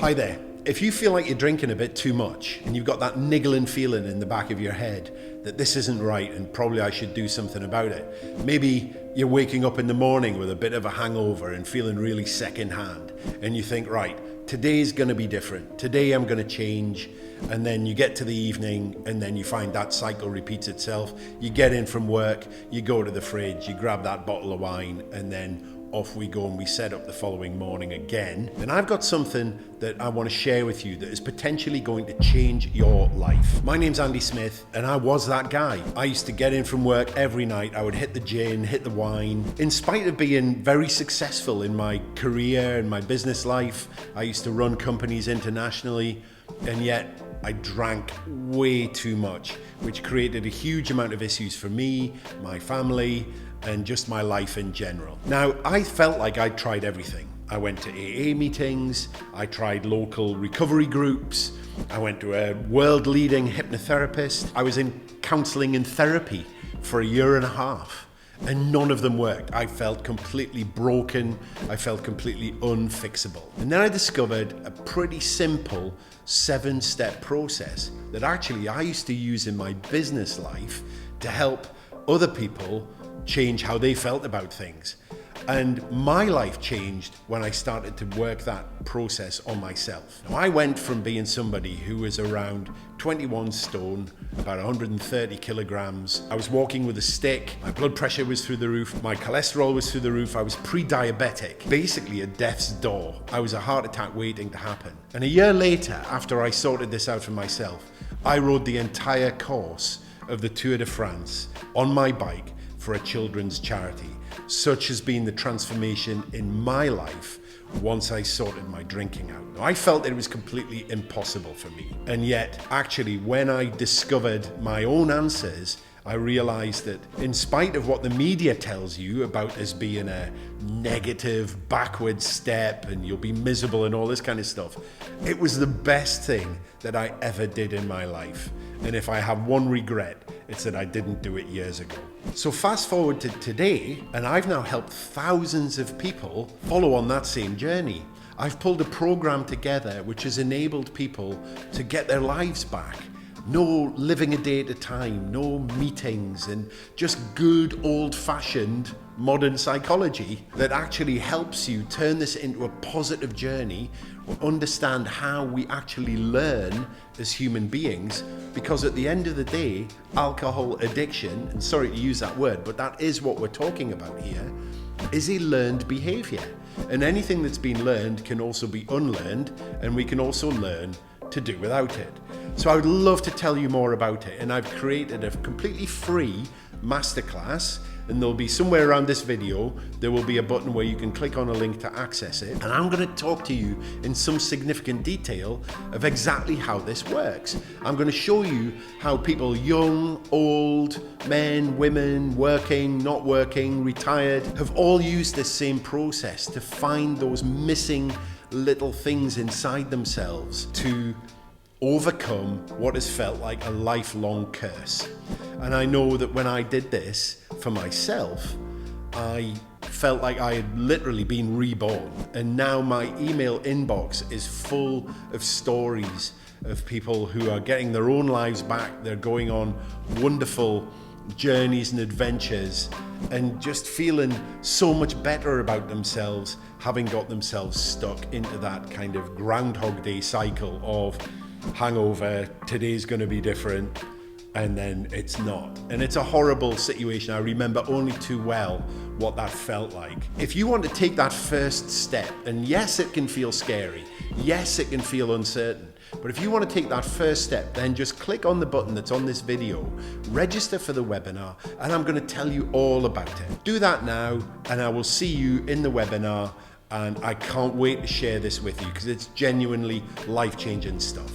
Hi there. If you feel like you're drinking a bit too much and you've got that niggling feeling in the back of your head that this isn't right and probably I should do something about it, maybe you're waking up in the morning with a bit of a hangover and feeling really secondhand, and you think, right, today's going to be different. Today I'm going to change. And then you get to the evening and then you find that cycle repeats itself. You get in from work, you go to the fridge, you grab that bottle of wine, and then off we go and we set up the following morning again. And I've got something that I want to share with you that is potentially going to change your life. My name's Andy Smith, and I was that guy. I used to get in from work every night. I would hit the gin, hit the wine. In spite of being very successful in my career and my business life, I used to run companies internationally, and yet I drank way too much, which created a huge amount of issues for me, my family, and just my life in general. Now, I felt like I'd tried everything. I went to AA meetings, I tried local recovery groups, I went to a world-leading hypnotherapist, I was in counseling and therapy for a year and a half, and none of them worked. I felt completely broken, I felt completely unfixable. And then I discovered a pretty simple 7-step process that actually I used to use in my business life to help other people change how they felt about things. And my life changed when I started to work that process on myself. Now, I went from being somebody who was around 21 stone, about 130 kilograms. I was walking with a stick. My blood pressure was through the roof. My cholesterol was through the roof. I was pre-diabetic, basically at death's door. I was a heart attack waiting to happen. And a year later, after I sorted this out for myself, I rode the entire course of the Tour de France on my bike for a children's charity. Such has been the transformation in my life once I sorted my drinking out. Now, I felt it was completely impossible for me. And yet, actually, when I discovered my own answers, I realized that in spite of what the media tells you about this being a negative, backward step and you'll be miserable and all this kind of stuff, it was the best thing that I ever did in my life. And if I have one regret, it's that I didn't do it years ago. So fast forward to today, and I've now helped thousands of people follow on that same journey. I've pulled a program together which has enabled people to get their lives back. No living a day at a time, no meetings, and just good old-fashioned modern psychology that actually helps you turn this into a positive journey, understand how we actually learn as human beings, because at the end of the day, alcohol addiction, and sorry to use that word, but that is what we're talking about here, is a learned behavior. And anything that's been learned can also be unlearned, and we can also learn to do without it. So I would love to tell you more about it, and I've created a completely free masterclass, and there'll be somewhere around this video, there will be a button where you can click on a link to access it. And I'm going to talk to you in some significant detail of exactly how this works. I'm going to show you how people, young, old, men, women, working, not working, retired, have all used this same process to find those missing little things inside themselves to overcome what has felt like a lifelong curse. And I know that when I did this for myself, I felt like I had literally been reborn. And now my email inbox is full of stories of people who are getting their own lives back. They're going on wonderful journeys and adventures and just feeling so much better about themselves, having got themselves stuck into that kind of Groundhog Day cycle of hangover, today's going to be different, and then it's not. And it's a horrible situation. I remember only too well what that felt like. If you want to take that first step, and yes, it can feel scary, yes, it can feel uncertain, but if you want to take that first step, then just click on the button that's on this video, register for the webinar, and I'm going to tell you all about it. Do that now, and I will see you in the webinar, and I can't wait to share this with you because it's genuinely life-changing stuff.